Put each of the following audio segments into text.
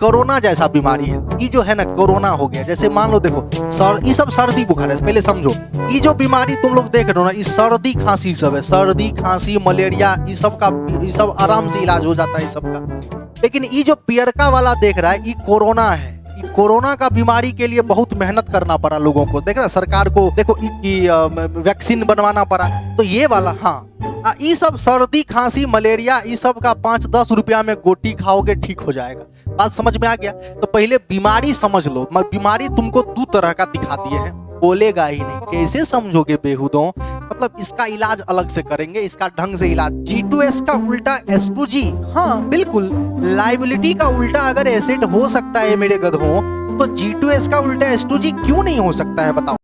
Corona जैसा बीमारी है, ये जो है ना कोरोना हो गया। जैसे मान लो देखो ये सब सर्दी बुखार है, पहले समझो ये जो बीमारी तुम लोग देख रहे हो ना, ये सर्दी खांसी सब है, सर्दी खांसी मलेरिया, ये सब आराम से इलाज हो जाता है इस सब का। लेकिन ये जो पियरका वाला देख रहा है, ये कोरोना है। कोरोना का बीमारी के लिए बहुत मेहनत करना पड़ा लोगों को, देख रहा सरकार को, देखो वैक्सीन बनवाना पड़ा। तो ये वाला हाँ, ये सब सर्दी खांसी मलेरिया ये सब का 5-10 रुपया में गोटी खाओगे ठीक हो जाएगा। बात समझ में आ गया? तो पहले बीमारी समझ लो। बीमारी तुमको 2 तरह का दिखा दिए हैं, बोलेगा ही नहीं, कैसे समझोगे बेहुदों? मतलब इसका इलाज अलग से करेंगे, इसका ढंग से इलाज। G2S का उल्टा S2G, हाँ बिल्कुल, लाइबिलिटी का उल्टा अगर एसेट हो सकता है मेरे गधों, तो G2S का उल्टा S2G क्यों नहीं हो सकता है बताओ?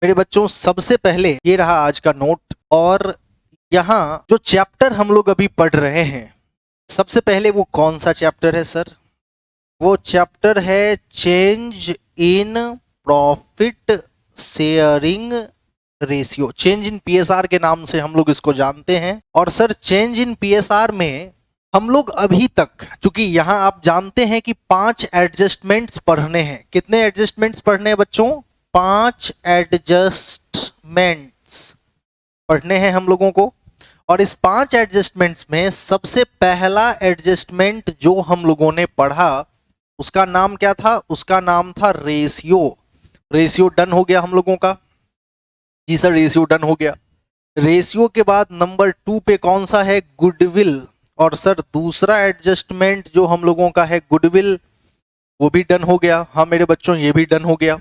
मेरे बच्चों सबसे पहले ये रहा आज का नोट, और यहाँ जो चैप्टर हम लोग अभी पढ़ रहे हैं, सबसे पहले वो कौन सा चैप्टर है सर? वो चैप्टर है change in profit sharing ratio, change in PSR के नाम से हम लोग इसको जानते हैं। और सर चेंज इन PSR में हम लोग अभी तक, चूंकि यहाँ आप जानते हैं कि 5 एडजस्टमेंट्स पढ़ने हैं। कितने एडजस्टमेंट्स पढ़ने हैं बच्चों? 5 एडजस्टमेंट्स पढ़ने हैं हम लोगों को। और इस 5 एडजस्टमेंट्स में सबसे पहला एडजस्टमेंट जो हम लोगों ने पढ़ा, उसका नाम क्या था? उसका नाम था रेशियो। रेशियो डन हो गया हम लोगों का। जी सर रेशियो डन हो गया। रेशियो के बाद नंबर 2 पे कौन सा है? गुडविल। और सर दूसरा एडजस्टमेंट जो हम लोगों का है गुडविल, वो भी डन हो गया। हाँ मेरे बच्चों ये भी डन हो गया।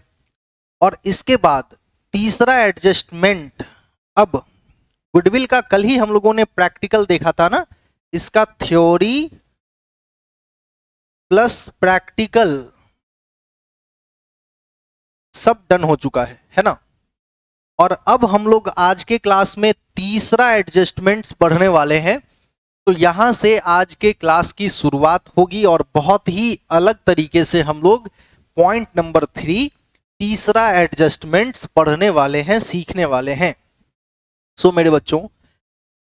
और इसके बाद तीसरा एडजस्टमेंट, अब गुडविल का कल ही हम लोगों ने प्रैक्टिकल देखा था ना, इसका थ्योरी प्लस प्रैक्टिकल सब डन हो चुका है ना? और अब हम लोग आज के क्लास में तीसरा एडजस्टमेंट्स पढ़ने वाले हैं। तो यहां से आज के क्लास की शुरुआत होगी और बहुत ही अलग तरीके से हम लोग पॉइंट नंबर 3 तीसरा एडजस्टमेंट्स पढ़ने वाले हैं, सीखने वाले हैं। सो मेरे बच्चों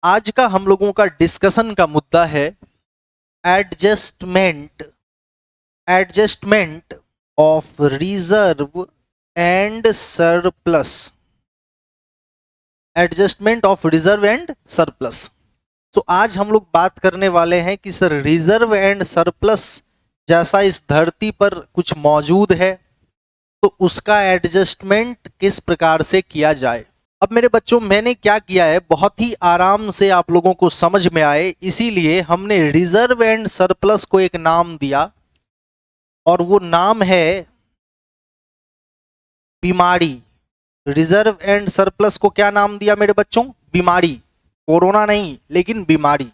आज का हम लोगों का डिस्कशन का मुद्दा है adjustment of reserve and surplus. Adjustment of reserve and surplus. तो आज हम लोग बात करने वाले हैं कि सर रिजर्व एंड सरप्लस जैसा इस धरती पर कुछ मौजूद है, तो उसका एडजस्टमेंट किस प्रकार से किया जाए। अब मेरे बच्चों मैंने क्या किया है, बहुत ही आराम से आप लोगों को समझ में आए, इसीलिए हमने रिजर्व एंड सरप्लस को एक नाम दिया, और वो नाम है बीमारी। रिजर्व एंड सरप्लस को क्या नाम दिया मेरे बच्चों? बीमारी। कोरोना नहीं, लेकिन बीमारी।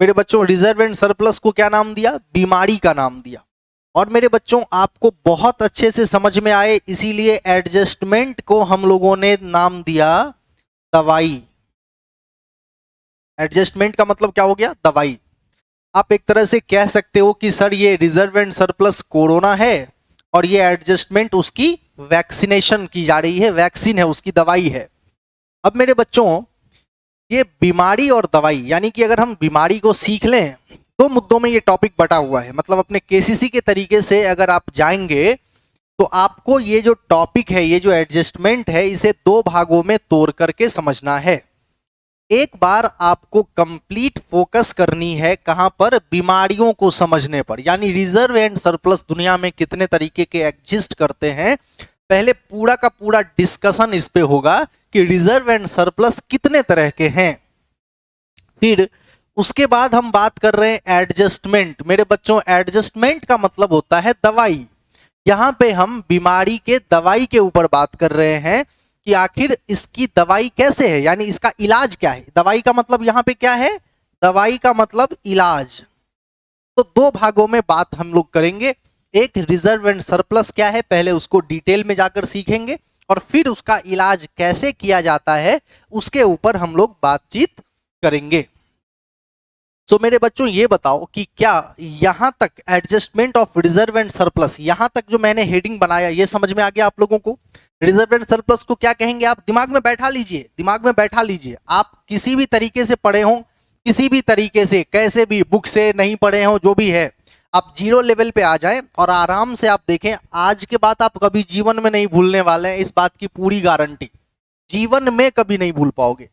मेरे बच्चों रिजर्व एंड सरप्लस को क्या नाम दिया? बीमारी का नाम दिया। और मेरे बच्चों आपको बहुत अच्छे से समझ में आए, इसीलिए एडजस्टमेंट को हम लोगों ने नाम दिया दवाई। एडजस्टमेंट का मतलब क्या हो गया? दवाई। आप एक तरह से कह सकते हो कि सर ये रिजर्व एंड सरप्लस कोरोना है और ये एडजस्टमेंट उसकी वैक्सीनेशन की जा रही है, वैक्सीन है, उसकी दवाई है। अब मेरे बच्चों ये बीमारी और दवाई, यानी कि अगर हम बीमारी को सीख लें, 2 मुद्दों में ये टॉपिक बटा हुआ है। मतलब अपने KCC के तरीके से अगर आप जाएंगे तो आपको ये जो टॉपिक है, ये जो एडजस्टमेंट है, इसे 2 भागों में तोड़ करके समझना है। एक बार आपको कंप्लीट फोकस करनी है कहां पर? बीमारियों को समझने पर, यानी रिजर्व एंड सरप्लस दुनिया में कितने तरीके के एग्जिस्ट करते हैं। पहले पूरा का पूरा डिस्कशन इस पे होगा कि रिजर्व एंड सरप्लस कितने तरह के हैं। फिर उसके बाद हम बात कर रहे हैं एडजस्टमेंट। मेरे बच्चों एडजस्टमेंट का मतलब होता है दवाई। यहां पे हम बीमारी के दवाई के ऊपर बात कर रहे हैं कि आखिर इसकी दवाई कैसे है, यानी इसका इलाज क्या है। दवाई का मतलब यहां पे क्या है? दवाई का मतलब इलाज। तो 2 भागों में बात हम लोग करेंगे। एक रिजर्व एंड सरप्लस क्या है, पहले उसको डिटेल में जाकर सीखेंगे, और फिर उसका इलाज कैसे किया जाता है उसके ऊपर हम लोग बातचीत करेंगे। सो मेरे बच्चों ये बताओ कि क्या यहां तक adjustment of reserve and surplus, यहां तक जो मैंने हेडिंग बनाया, ये समझ में आ गया आप लोगों को? रिजर्व एंड सरप्लस को क्या कहेंगे, आप दिमाग में बैठा लीजिए, दिमाग में बैठा लीजिए। आप किसी भी तरीके से पढ़े हो, किसी भी तरीके से, कैसे भी बुक से नहीं पढ़े हो, जो भी है, आप जीरो लेवल पे आ जाएं और आराम से आप देखें, आज के बाद आप कभी जीवन में नहीं भूलने वाले हैं, इस बात की पूरी गारंटी, जीवन में कभी नहीं भूल पाओगे।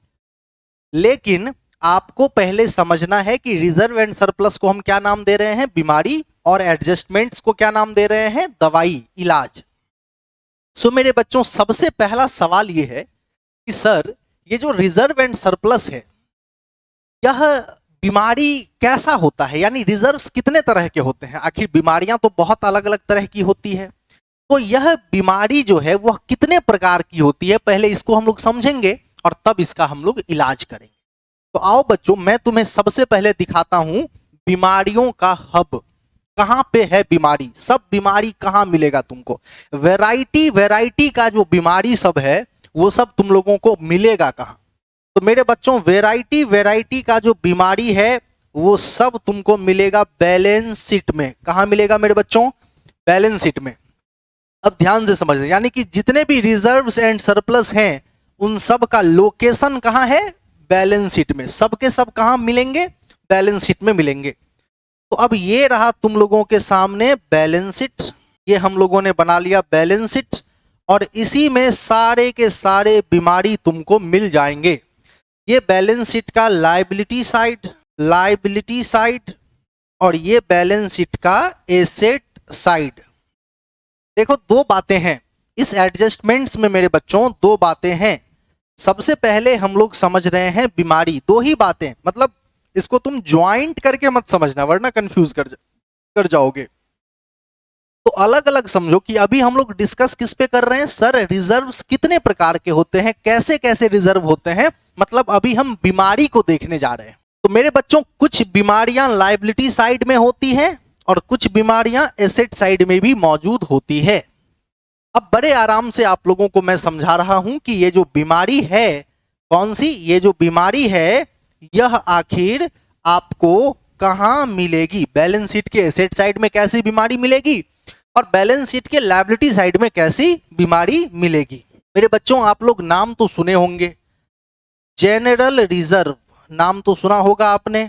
लेकिन आपको पहले समझना है कि रिजर्व एंड सरप्लस को हम क्या नाम दे रहे हैं, बीमारी, और एडजस्टमेंट्स को क्या नाम दे रहे हैं, दवाई, इलाज। सो मेरे बच्चों, सबसे पहला सवाल ये है कि सर ये जो रिजर्व एंड सरप्लस है, यह बीमारी कैसा होता है, यानी रिजर्व्स कितने तरह के होते हैं, आखिर बीमारियां तो बहुत अलग अलग तरह की होती है, तो यह बीमारी जो है वह कितने प्रकार की होती है, पहले इसको हम लोग समझेंगे और तब इसका हम लोग इलाज करेंगे। तो आओ बच्चों, मैं तुम्हें सबसे पहले दिखाता हूं बीमारियों का हब, कहां पे है बीमारी, सब बीमारी कहां मिलेगा तुमको, वैरायटी वैरायटी का जो बीमारी सब है वो सब तुम लोगों को मिलेगा कहां। तो मेरे बच्चों, वैरायटी वैरायटी का जो बीमारी है वो सब तुमको मिलेगा बैलेंस शीट में। कहां मिलेगा मेरे बच्चों, बैलेंस शीट में। अब ध्यान से समझ, यानी कि जितने भी रिजर्व्स एंड सरप्लस हैं उन सब का लोकेशन कहां है, बैलेंस शीट में। सबके सब कहां मिलेंगे, बैलेंस शीट में मिलेंगे। तो अब ये रहा तुम लोगों के सामने बैलेंस शीट, ये हम लोगों ने बना लिया बैलेंस शीट, और इसी में सारे के सारे बीमारी तुमको मिल जाएंगे। ये बैलेंस शीट का लायबिलिटी साइड, लायबिलिटी साइड, और ये बैलेंस शीट का एसेट साइड। देखो, दो बातें हैं इस एडजस्टमेंट्स में मेरे बच्चों, दो बातें हैं। सबसे पहले हम लोग समझ रहे हैं बीमारी, दो ही बातें, मतलब इसको तुम ज्वाइंट करके मत समझना वरना कंफ्यूज कर जाओगे। तो अलग अलग समझो कि अभी हम लोग डिस्कस किस पे कर रहे हैं, सर रिजर्व्स कितने प्रकार के होते हैं, कैसे कैसे रिजर्व होते हैं, मतलब अभी हम बीमारी को देखने जा रहे हैं। तो मेरे बच्चों, कुछ बीमारियां लायबिलिटी साइड में होती हैं और कुछ बीमारियां एसेट साइड में भी मौजूद होती है। अब बड़े आराम से आप लोगों को मैं समझा रहा हूं कि ये जो बीमारी है, कौन सी, ये जो बीमारी है यह आखिर आपको कहां मिलेगी, बैलेंस शीट के एसेट साइड में कैसी बीमारी मिलेगी और बैलेंस शीट के लायबिलिटी साइड में कैसी बीमारी मिलेगी। मेरे बच्चों, आप लोग नाम तो सुने होंगे, जनरल रिजर्व नाम तो सुना होगा आपने।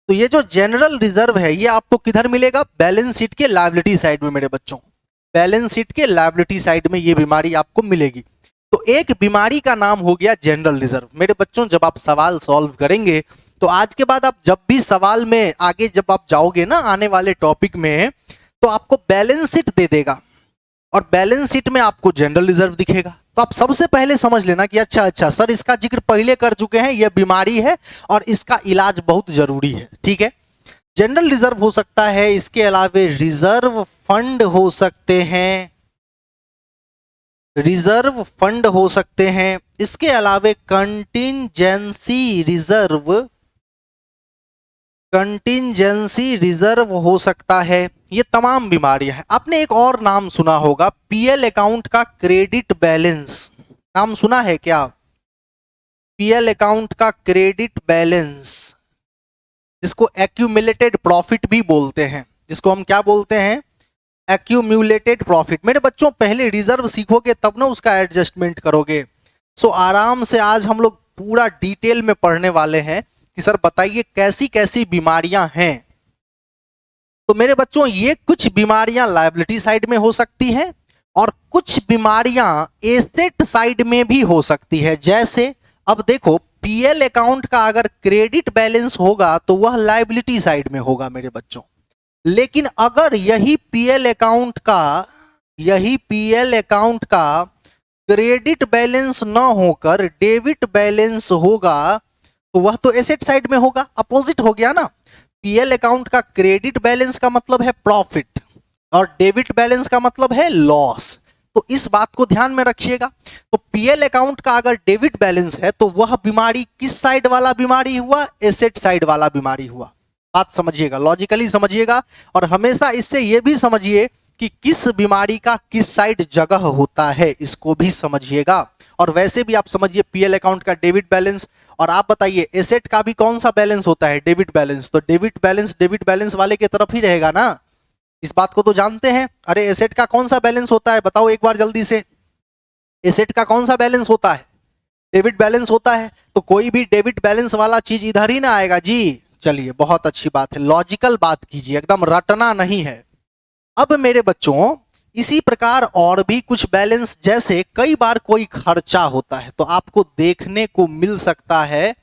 तो ये जो जनरल रिजर्व है ये आपको किधर मिलेगा, बैलेंस शीट के लायबिलिटी साइड में। मेरे बच्चों, बैलेंस शीट के लायबिलिटी साइड में ये बीमारी आपको मिलेगी। तो एक बीमारी का नाम हो गया जनरल रिजर्व। मेरे बच्चों, जब आप सवाल सॉल्व करेंगे तो आज के बाद आप जब भी सवाल में आगे जब आप जाओगे ना आने वाले टॉपिक में, तो आपको बैलेंस शीट दे देगा और बैलेंस शीट में आपको जनरल रिजर्व दिखेगा। तो आप सबसे पहले समझ लेना कि अच्छा अच्छा सर, इसका जिक्र पहले कर चुके हैं, यह बीमारी है और इसका इलाज बहुत जरूरी है। ठीक है, जनरल रिजर्व हो सकता है, इसके अलावे रिजर्व फंड हो सकते हैं, रिजर्व फंड हो सकते हैं, इसके अलावे कंटिंजेंसी रिजर्व, कंटिंजेंसी रिजर्व हो सकता है। ये तमाम बीमारियां हैं। आपने एक और नाम सुना होगा, पीएल अकाउंट का क्रेडिट बैलेंस, नाम सुना है क्या, पीएल अकाउंट का क्रेडिट बैलेंस, जिसको एक्यूमुलेटेड प्रॉफिट भी बोलते हैं, जिसको हम क्या बोलते हैं, एक्यूमुलेटेड प्रॉफिट। मेरे बच्चों, पहले रिजर्व सीखोगे तब ना उसका एडजस्टमेंट करोगे। सो आराम से आज हम लोग पूरा डिटेल में पढ़ने वाले हैं कि सर बताइए कैसी कैसी बीमारियां हैं। तो मेरे बच्चों, ये कुछ बीमारियां लायबिलिटी साइड में हो सकती हैं और कुछ बीमारियां एसेट साइड में भी हो सकती है। जैसे अब देखो, पीएल अकाउंट का अगर क्रेडिट बैलेंस होगा तो वह लायबिलिटी साइड में होगा मेरे बच्चों। लेकिन अगर यही पीएल अकाउंट का क्रेडिट बैलेंस ना होकर डेबिट बैलेंस होगा तो वह तो एसेट साइड में होगा, अपोजिट हो गया ना। पीएल अकाउंट का क्रेडिट बैलेंस का मतलब है प्रॉफिट और डेबिट बैलेंस का मतलब है लॉस। तो इस बात को ध्यान में रखिएगा। तो पीएल अकाउंट का अगर डेबिट बैलेंस है तो वह बीमारी किस साइड वाला बीमारी हुआ, एसेट साइड वाला बीमारी हुआ। बात समझिएगा, लॉजिकली समझिएगा, और हमेशा इससे यह भी समझिए कि किस बीमारी का किस साइड जगह होता है, इसको भी समझिएगा। और वैसे भी आप समझिए पीएल अकाउंट का डेबिट बैलेंस, और आप बताइए एसेट का भी कौन सा बैलेंस होता है, डेबिट बैलेंस। तो डेबिट बैलेंस वाले की तरफ ही रहेगा ना, इस बात को तो जानते हैं। अरे एसेट का कौन सा बैलेंस होता है, बताओ एक बार जल्दी से। एसेट का कौन सा बैलेंस होता है? डेबिट बैलेंस होता है। तो कोई भी डेबिट बैलेंस वाला चीज इधर ही ना आएगा जी। चलिए बहुत अच्छी बात है, लॉजिकल बात कीजिए, एकदम रटना नहीं है। अब मेरे बच्चों इसी प्रकार और भी कुछ बैलेंस, जैसे कई बार कोई खर्चा होता है तो आपको देखने को मिल सकता है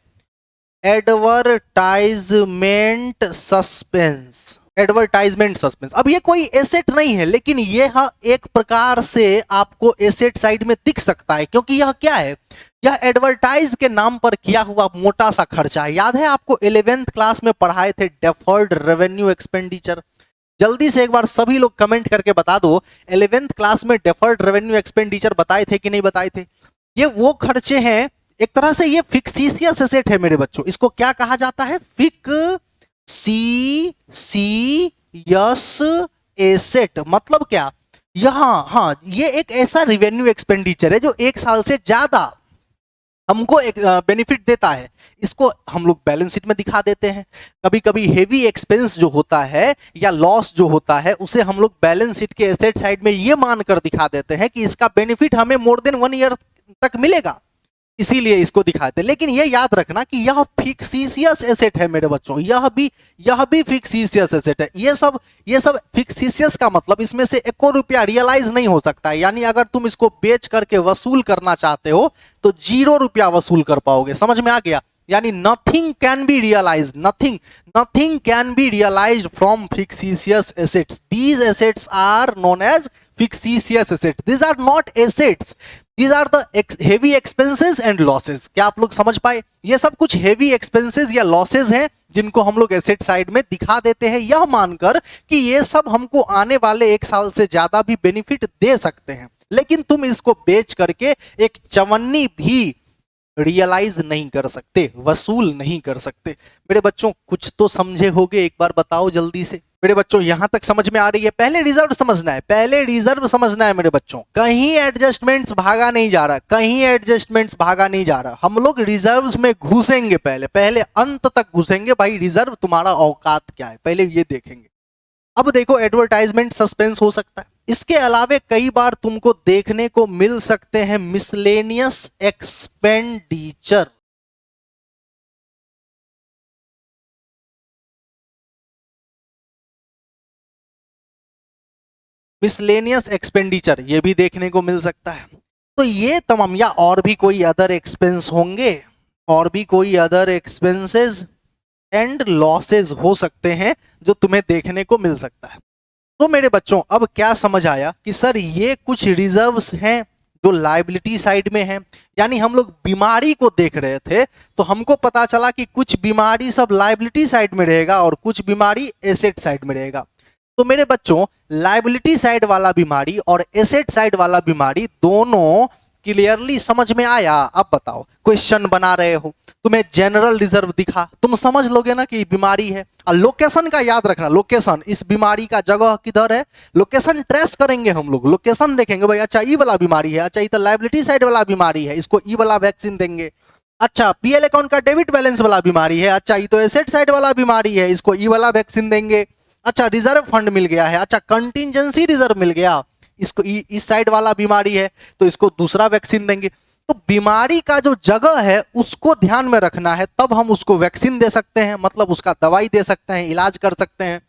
एडवर्टाइजमेंट सस्पेंस। एडवर्टाइजमेंट सस्पेंस, अब ये कोई एसेट नहीं है, लेकिन यह एक प्रकार से आपको एसेट साइड में दिख सकता है, क्योंकि यह क्या है, यह एडवर्टाइज के नाम पर किया हुआ मोटा सा खर्चा है। याद है आपको 11th क्लास में पढ़ाए थे डेफर्ड रेवेन्यू एक्सपेंडिचर? जल्दी से एक बार सभी लोग कमेंट करके बता दो, 11th क्लास में डेफर्ड रेवेन्यू एक्सपेंडिचर बताए थे कि नहीं बताए थे? ये वो खर्चे हैं, एक तरह से ये फिक्सिशियस एसेट है मेरे बच्चों। इसको क्या कहा जाता है? फिक्सिशियस एसेट। मतलब क्या? यहां हाँ, ये एक ऐसा रेवेन्यू एक्सपेंडिचर है जो एक साल से ज्यादा हमको एक बेनिफिट देता है। इसको हम लोग बैलेंस शीट में दिखा देते हैं। कभी कभी हेवी एक्सपेंस जो होता है या लॉस जो होता है, उसे हम लोग बैलेंस शीट के एसेट साइड में ये मानकर दिखा देते हैं कि इसका बेनिफिट हमें मोर देन 1 ईयर तक मिलेगा, इसीलिए इसको दिखाते हैं। लेकिन ये याद रखना कि यह फिक्सिशियस एसेट है मेरे बच्चों, यह भी फिक्सिशियस एसेट है। ये सब फिक्सिशियस का मतलब इसमें से 1 रुपया रियलाइज नहीं हो सकता है। यानी अगर तुम इसको बेच करके वसूल करना चाहते हो तो 0 रुपया वसूल कर पाओगे। समझ में आ गया? यानी nothing can be realise, nothing can be realise from fictitious assets. These assets are known as fictitious assets. These are not assets. These are the heavy expenses and losses. क्या आप लोग समझ पाए? ये सब कुछ heavy expenses या losses हैं जिनको हम लोग एसेट साइड में दिखा देते हैं, यह मानकर कि ये सब हमको आने वाले 1 साल से ज्यादा भी बेनिफिट दे सकते हैं। लेकिन तुम इसको बेच करके एक चवन्नी भी रियलाइज नहीं कर सकते, वसूल नहीं कर सकते। मेरे बच्चों कुछ तो समझे होगे, एक बार बताओ जल्दी से। मेरे बच्चों यहां तक समझ में आ रही है? पहले रिजर्व समझना है, पहले रिजर्व समझना है मेरे बच्चों। कहीं एडजस्टमेंट्स भागा नहीं जा रहा, कहीं एडजस्टमेंट्स भागा नहीं जा रहा। हम लोग रिजर्व्स में घुसेंगे, पहले अंत तक घुसेंगे। भाई रिजर्व तुम्हारा औकात क्या है, पहले ये देखेंगे। अब देखो एडवर्टाइजमेंट सस्पेंस हो सकता है, इसके अलावे कई बार तुमको देखने को मिल सकते हैं मिसलेनियस एक्सपेंडिचर। मिसलेनियस एक्सपेंडिचर ये भी देखने को मिल सकता है। तो ये तमाम, या और भी कोई अदर एक्सपेंस होंगे, और भी कोई अदर एक्सपेंसेस एंड लॉसेस हो सकते हैं जो तुम्हें देखने को मिल सकता है। तो मेरे बच्चों अब क्या समझ आया कि सर ये कुछ रिजर्व्स हैं जो लायबिलिटी साइड में हैं। यानी हम लोग बीमारी को देख रहे थे तो हमको पता चला कि कुछ बीमारी सब लायबिलिटी साइड में रहेगा और कुछ बीमारी एसेट साइड में रहेगा। तो मेरे बच्चों लायबिलिटी साइड वाला बीमारी और एसेट साइड वाला बीमारी दोनों क्लियरली समझ में आया? अब बताओ, क्वेश्चन बना रहे हो, तुम्हें जनरल रिजर्व दिखा, तुम समझ लोगे ना कि बीमारी है। और लोकेशन का याद रखना, लोकेशन, इस बीमारी का जगह किधर है, लोकेशन ट्रेस करेंगे हम लोग, लोकेशन देखेंगे। भाई अच्छा ई वाला बीमारी है, अच्छा ये तो लायबिलिटी साइड वाला बीमारी है, इसको ई वाला वैक्सीन देंगे। अच्छा पीएल अकाउंट का डेबिट बैलेंस वाला बीमारी है, अच्छा ये तो एसेट साइड वाला बीमारी है, इसको ई वाला वैक्सीन देंगे। अच्छा रिजर्व फंड मिल गया है, अच्छा कंटिजेंसी रिजर्व मिल गया, इसको इस साइड वाला बीमारी है तो इसको दूसरा वैक्सीन देंगे। तो बीमारी का जो जगह है उसको ध्यान में रखना है, तब हम उसको वैक्सीन दे सकते हैं, मतलब उसका दवाई दे सकते हैं, इलाज कर सकते हैं।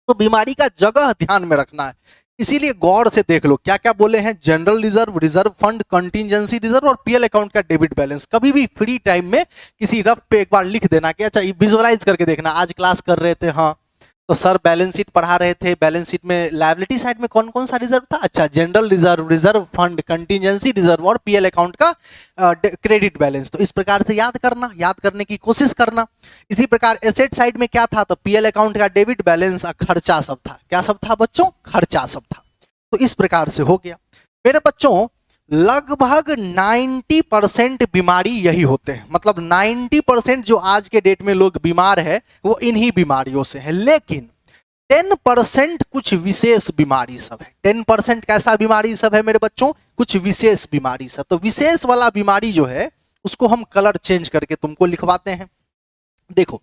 तो बीमारी का जगह ध्यान में रखना है। इसीलिए गौर से देख लो क्या क्या बोले हैं, general reserve, reserve fund, contingency reserve और पीएल अकाउंट का डेबिट बैलेंस। कभी भी फ्री टाइम में किसी रफ पे एक बार लिख देना कि अच्छा विजुअलाइज करके देखना। आज क्लास कर रहे थे, हाँ तो सर बैलेंस शीट पढ़ा रहे थे, बैलेंस शीट में लायबिलिटी साइड में कौन कौन सा रिजर्व था, अच्छा general reserve, reserve fund, contingency reserve और पीएल अकाउंट का क्रेडिट बैलेंस। तो इस प्रकार से याद करना, याद करने की कोशिश करना। इसी प्रकार एसेट साइड में क्या था, तो पीएल अकाउंट का डेबिट बैलेंस, खर्चा सब था। क्या सब था बच्चों? खर्चा सब था। तो इस प्रकार से हो गया। मेरे बच्चों लगभग 90% बीमारी यही होते हैं, मतलब 90% जो आज के डेट में लोग बीमार है वो इन्हीं बीमारियों से है। लेकिन 10% कुछ विशेष बीमारी सब है। 10% कैसा बीमारी सब है मेरे बच्चों? कुछ विशेष बीमारी सब। तो विशेष वाला बीमारी जो है उसको हम कलर चेंज करके तुमको लिखवाते हैं। देखो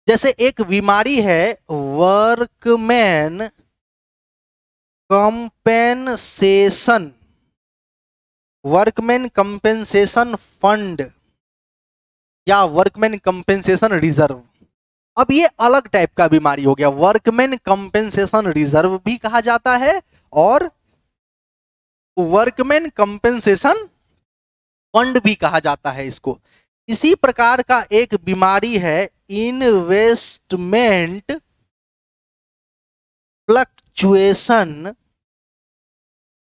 जैसे एक बीमारी है workman compensation workman compensation fund या वर्कमैन कंपेंसेशन रिजर्व। अब ये अलग टाइप का बीमारी हो गया, वर्कमैन कंपेंसेशन रिजर्व भी कहा जाता है और वर्कमैन कंपेंसेशन फंड भी कहा जाता है इसको। इसी प्रकार का एक बीमारी है इन्वेस्टमेंट फ्लक्चुएशन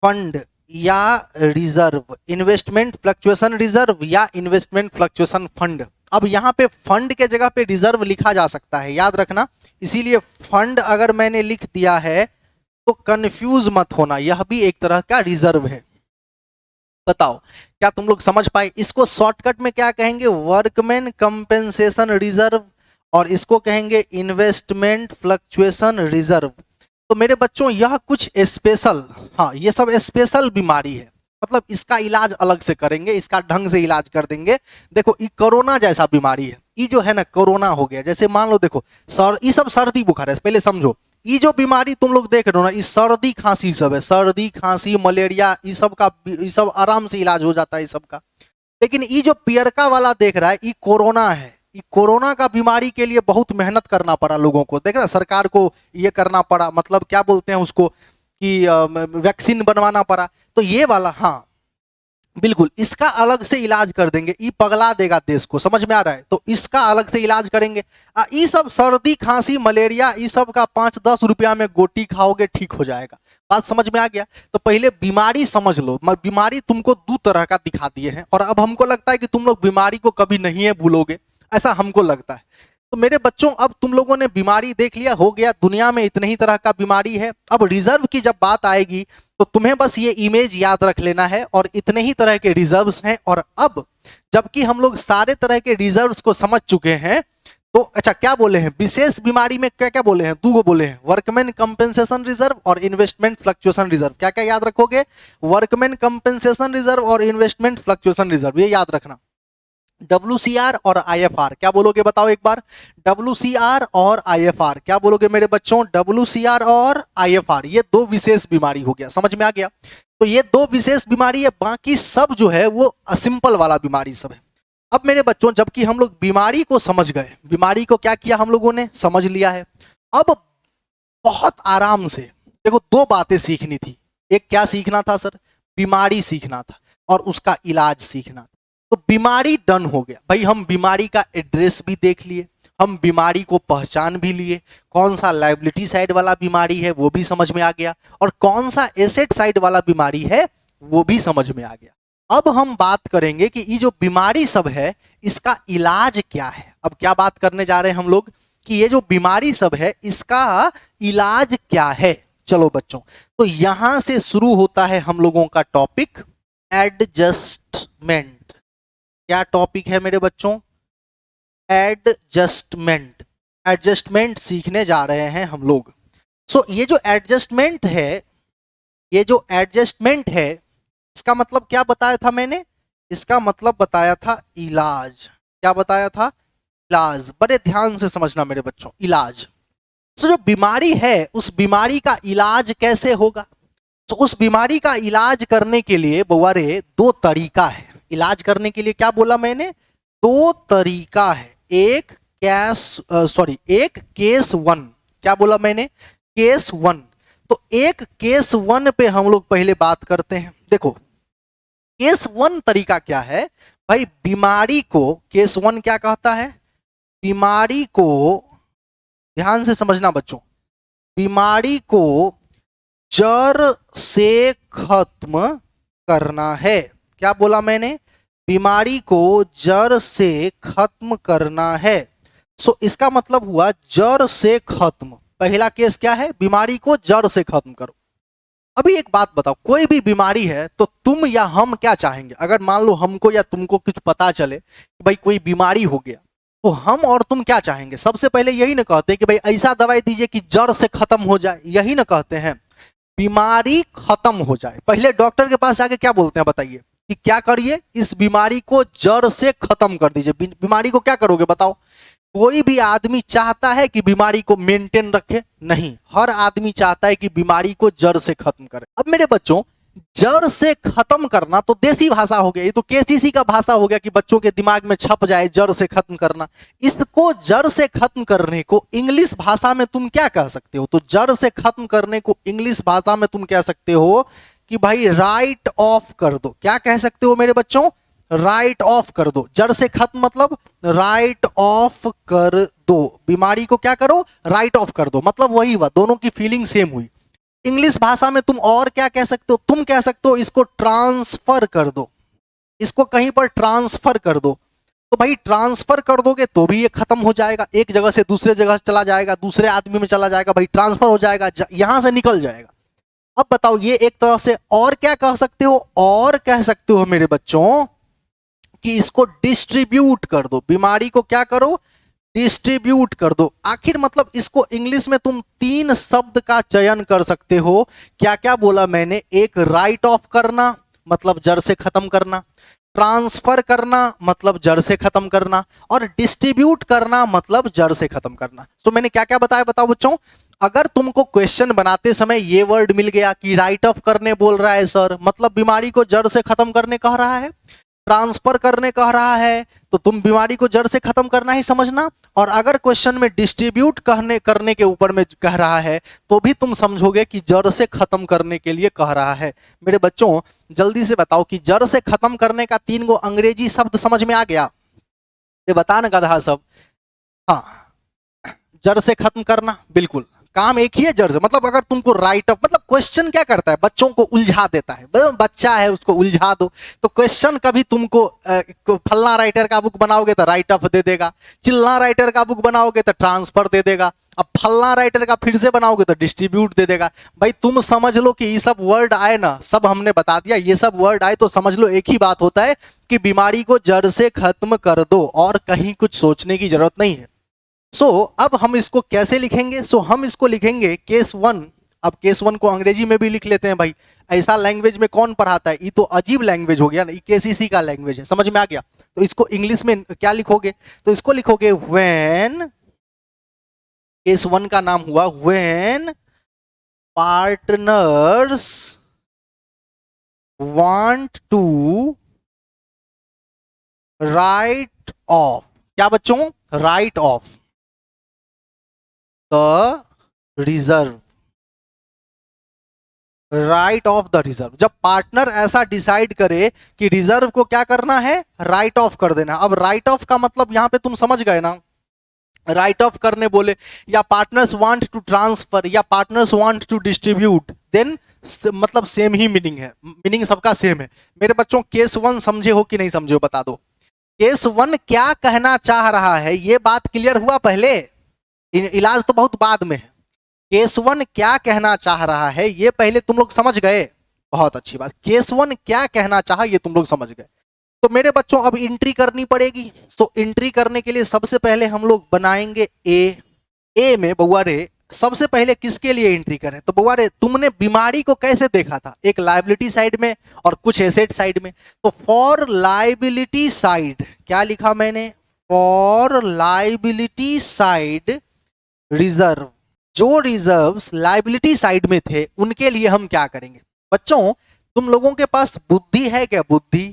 फंड या रिजर्व, इन्वेस्टमेंट फ्लक्चुएशन रिजर्व या इन्वेस्टमेंट फ्लक्चुएशन फंड। अब यहां पे फंड के जगह पे रिजर्व लिखा जा सकता है, याद रखना। इसीलिए फंड अगर मैंने लिख दिया है तो कंफ्यूज मत होना, यह भी एक तरह का रिजर्व है। बताओ क्या तुम लोग समझ पाए? इसको शॉर्टकट में क्या कहेंगे? वर्कमैन कंपेंसेशन रिजर्व, और इसको कहेंगे इन्वेस्टमेंट फ्लक्चुएशन रिजर्व। तो मेरे बच्चों यह कुछ स्पेशल, हाँ ये सब स्पेशल बीमारी है, मतलब इसका इलाज अलग से करेंगे, इसका ढंग से इलाज कर देंगे। देखो ये कोरोना जैसा बीमारी है, ये जो है ना कोरोना हो गया, जैसे मान लो देखो ये सब सर्दी बुखार है, पहले समझो ये जो बीमारी तुम लोग देख रहे हो ना, ये सर्दी खांसी सब है, सर्दी खांसी मलेरिया, ये सब आराम से इलाज हो जाता है ये सब का। लेकिन ये जो पियरका वाला देख रहा है ये कोरोना है, ये कोरोना का बीमारी के लिए बहुत मेहनत करना पड़ा लोगों को, देख रहा सरकार को ये करना पड़ा, मतलब क्या बोलते हैं उसको कि वैक्सीन बनवाना पड़ा। तो ये वाला हाँ बिल्कुल इसका अलग से इलाज कर देंगे, ये पगला देगा देश को, समझ में आ रहा है? तो इसका अलग से इलाज करेंगे। ये सब सर्दी खांसी मलेरिया ये सब का 5-10 रुपया में गोटी खाओगे ठीक हो जाएगा। बात समझ में आ गया? तो पहले बीमारी समझ लो, बीमारी तुमको 2 तरह का दिखा दिए हैं, और अब हमको लगता है कि तुम लोग बीमारी को कभी नहीं है भूलोगे, ऐसा हमको लगता है। तो मेरे बच्चों अब तुम लोगों ने बीमारी देख लिया, हो गया, दुनिया में इतने ही तरह का बीमारी है। अब रिजर्व की जब बात आएगी तो तुम्हें बस ये इमेज याद रख लेना है, और इतने ही तरह के रिजर्व्स हैं। और अब जबकि हम लोग सारे तरह के रिजर्व्स को समझ चुके हैं, तो अच्छा क्या बोले हैं विशेष बीमारी में, क्या क्या बोले हैं? 2 बोले हैं, वर्कमैन कंपेंसेशन रिजर्व और इन्वेस्टमेंट फ्लक्चुएशन रिजर्व। क्या क्या याद रखोगे? वर्कमैन कंपेंसेशन रिजर्व और इन्वेस्टमेंट फ्लक्चुएशन रिजर्व, ये याद रखना। WCR और IFR क्या बोलोगे बताओ एक बार? WCR और IFR क्या बोलोगे मेरे बच्चों? WCR और IFR, ये 2 विशेष बीमारी हो गया, समझ में आ गया? तो ये 2 विशेष बीमारी है, बाकी सब जो है वो सिंपल वाला बीमारी सब है। अब मेरे बच्चों जबकि हम लोग बीमारी को समझ गए, बीमारी को क्या किया हम लोगों ने, समझ लिया है। अब बहुत आराम से देखो 2 बातें सीखनी थी। एक क्या सीखना था सर? बीमारी सीखना था और उसका इलाज सीखना था। तो बीमारी डन हो गया भाई, हम बीमारी का एड्रेस भी देख लिए, हम बीमारी को पहचान भी लिए, कौन सा लायबिलिटी साइड वाला बीमारी है वो भी समझ में आ गया, और कौन सा एसेट साइड वाला बीमारी है वो भी समझ में आ गया। अब हम बात करेंगे कि ये जो बीमारी सब है इसका इलाज क्या है। अब क्या बात करने जा रहे हैं हम लोग कि ये जो बीमारी सब है इसका इलाज क्या है। चलो बच्चों, तो यहां से शुरू होता है हम लोगों का टॉपिक एडजस्टमेंट। क्या टॉपिक है मेरे बच्चों? एडजस्टमेंट। एडजस्टमेंट सीखने जा रहे हैं हम लोग। सो ये जो एडजस्टमेंट है, ये जो एडजस्टमेंट है इसका मतलब क्या बताया था मैंने? इसका मतलब बताया था इलाज। क्या बताया था? इलाज। बड़े ध्यान से समझना मेरे बच्चों, इलाज। तो जो बीमारी है उस बीमारी का इलाज कैसे होगा? तो उस बीमारी का इलाज करने के लिए बउआरे 2 तरीका है। इलाज करने के लिए क्या बोला मैंने? 2 तरीका है। एक केस 1। क्या बोला मैंने? केस 1। तो एक केस 1 पे हम लोग पहले बात करते हैं। देखो केस 1 तरीका क्या है भाई? बीमारी को केस 1 क्या कहता है? बीमारी को ध्यान से समझना बच्चों, बीमारी को जड़ से खत्म करना है। क्या बोला मैंने? बीमारी को जड़ से खत्म करना है। सो इसका मतलब हुआ जड़ से खत्म। पहला केस क्या है? बीमारी को जड़ से खत्म करो। अभी एक बात बताओ, कोई भी बीमारी है तो तुम या हम क्या चाहेंगे? अगर मान लो हमको या तुमको कुछ पता चले कि भाई कोई बीमारी हो गया, तो हम और तुम क्या चाहेंगे? सबसे पहले यही ना कहते कि भाई ऐसा दवाई दीजिए कि जड़ से खत्म हो जाए, यही ना कहते हैं? बीमारी खत्म हो जाए। पहले डॉक्टर के पास जाके क्या बोलते हैं बताइए? कि क्या करिए? इस बीमारी को जड़ से खत्म कर दीजिए। बीमारी को क्या करोगे बताओ? कोई भी आदमी चाहता है कि बीमारी को मेंटेन रखे? नहीं, हर आदमी चाहता है कि बीमारी को जड़ से खत्म करे। अब मेरे बच्चों जड़ से खत्म करना तो देसी भाषा हो गया, ये तो केसीसी का भाषा हो गया कि बच्चों के दिमाग में छप जाए, जड़ से खत्म करना। इसको जड़ से खत्म करने को इंग्लिश भाषा में तुम क्या कह सकते हो? तो जड़ से खत्म करने को इंग्लिश भाषा में तुम कह सकते हो कि भाई राइट ऑफ कर दो। क्या कह सकते हो मेरे बच्चों? राइट ऑफ कर दो। जड़ से खत्म मतलब राइट ऑफ कर दो, बीमारी को क्या करो? राइट ऑफ कर दो। मतलब वही हुआ, दोनों की फीलिंग सेम हुई। इंग्लिश भाषा में तुम और क्या कह सकते हो? तुम कह सकते हो इसको ट्रांसफर कर दो, इसको कहीं पर ट्रांसफर कर दो। तो भाई ट्रांसफर कर दोगे तो भी ये खत्म हो जाएगा, एक जगह से दूसरे जगह चला जाएगा, दूसरे आदमी में चला जाएगा, भाई ट्रांसफर हो जाएगा, यहां से निकल जाएगा। अब बताओ ये एक तरह से। और क्या कह सकते हो? और कह सकते हो मेरे बच्चों कि इसको डिस्ट्रीब्यूट कर दो, बीमारी को क्या करो? डिस्ट्रीब्यूट कर दो। आखिर मतलब इसको इंग्लिश में तुम 3 शब्द का चयन कर सकते हो। क्या क्या बोला मैंने? एक राइट ऑफ करना मतलब जड़ से खत्म करना, ट्रांसफर करना मतलब जड़ से खत्म करना, और डिस्ट्रीब्यूट करना मतलब जड़ से खत्म करना। तो मैंने क्या क्या बताया बताओ बच्चों? अगर तुमको क्वेश्चन बनाते समय ये वर्ड मिल गया कि राइट ऑफ करने बोल रहा है सर, मतलब बीमारी को जड़ से खत्म करने कह रहा है, ट्रांसफर करने कह रहा है, तो तुम बीमारी को जड़ से खत्म करना ही समझना। और अगर क्वेश्चन में डिस्ट्रीब्यूट करने के ऊपर में कह रहा है तो भी तुम समझोगे कि जड़ से खत्म करने के लिए कह रहा है। मेरे बच्चों जल्दी से बताओ कि जड़ से खत्म करने का 3 गो अंग्रेजी शब्द समझ में आ गया? ये बता ना गधा सब। हाँ, जड़ से खत्म करना, बिल्कुल काम एक ही है जड़ से। मतलब अगर तुमको राइट ऑफ, मतलब क्वेश्चन क्या करता है? बच्चों को उलझा देता है। बच्चा है उसको उलझा दो। तो क्वेश्चन कभी तुमको फल्ला राइटर का बुक बनाओगे तो राइट ऑफ दे देगा, चिल्ला राइटर का बुक बनाओगे तो ट्रांसफर दे देगा, अब फल्ला राइटर का फिर से बनाओगे तो डिस्ट्रीब्यूट दे देगा। भाई तुम समझ लो कि ये सब वर्ड आए ना, सब हमने बता दिया, ये सब वर्ड आए तो समझ लो एक ही बात होता है कि बीमारी को जड़ से खत्म कर दो, और कहीं कुछ सोचने की जरूरत नहीं है। अब हम इसको कैसे लिखेंगे? हम इसको लिखेंगे केस 1। अब केस 1 को अंग्रेजी में भी लिख लेते हैं भाई, ऐसा लैंग्वेज में कौन पढ़ाता है? ये तो अजीब लैंग्वेज हो गया ना, ये केसीसी का लैंग्वेज है, समझ में आ गया? तो इसको इंग्लिश में क्या लिखोगे? तो इसको लिखोगे व्हेन, केस 1 का नाम हुआ when partners want to write off. क्या बच्चों? Write off the reserve, write off the reserve. जब पार्टनर ऐसा डिसाइड करे कि रिजर्व को क्या करना है? राइट ऑफ कर देना। अब राइट ऑफ का मतलब यहां पे तुम समझ गए ना, राइट ऑफ करने बोले, या पार्टनर्स वांट टू ट्रांसफर, या partners want to distribute, then मतलब सेम ही मीनिंग है, मीनिंग सबका सेम है। मेरे बच्चों केस 1 समझे हो कि नहीं समझे हो बता दो? केस 1 क्या कहना चाह रहा है ये बात क्लियर हुआ? पहले इलाज तो बहुत बाद में है। केस 1 क्या कहना चाह रहा है ये पहले तुम लोग समझ गए, बहुत अच्छी बात। केस 1 क्या कहना चाहा ये तुम लोग समझ गए। तो मेरे बच्चों अब एंट्री करनी पड़ेगी। तो एंट्री करने के लिए सबसे पहले हम लोग बनाएंगे ए में बउआ रे सबसे पहले किसके लिए एंट्री करें? तो बउआ रे तुमने बीमारी को कैसे देखा था? एक लायबिलिटी साइड में और कुछ एसेट साइड में। तो फॉर लायबिलिटी साइड क्या लिखा मैंने? For liability side reserve. जो रिजर्व्स लायबिलिटी साइड में थे उनके लिए हम क्या करेंगे? बच्चों तुम लोगों के पास बुद्धि है क्या? बुद्धि?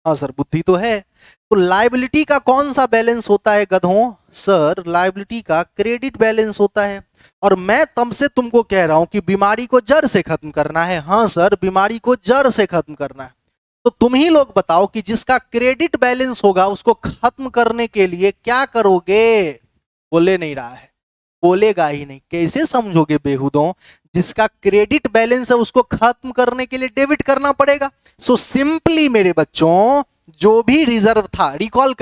हाँ सर बुद्धि तो है। तो लायबिलिटी का कौन सा बैलेंस होता है गधों? सर लायबिलिटी का क्रेडिट बैलेंस होता है। और मैं तब से तुमको कह रहा हूं कि बीमारी को जड़ से खत्म करना है। हाँ सर बीमारी को जड़ से खत्म करना है। तो तुम ही लोग बताओ कि जिसका क्रेडिट बैलेंस होगा उसको खत्म करने के लिए क्या करोगे? बोले नहीं रहा है, बोलेगा ही नहीं, कैसे समझोगे बेहुदों? जिसका क्रेडिट बैलेंस है उसको खत्म करने के लिए डेबिट करना पड़ेगा। सो सिंपली मेरे बच्चों जो भी रिजर्व था, रिकॉल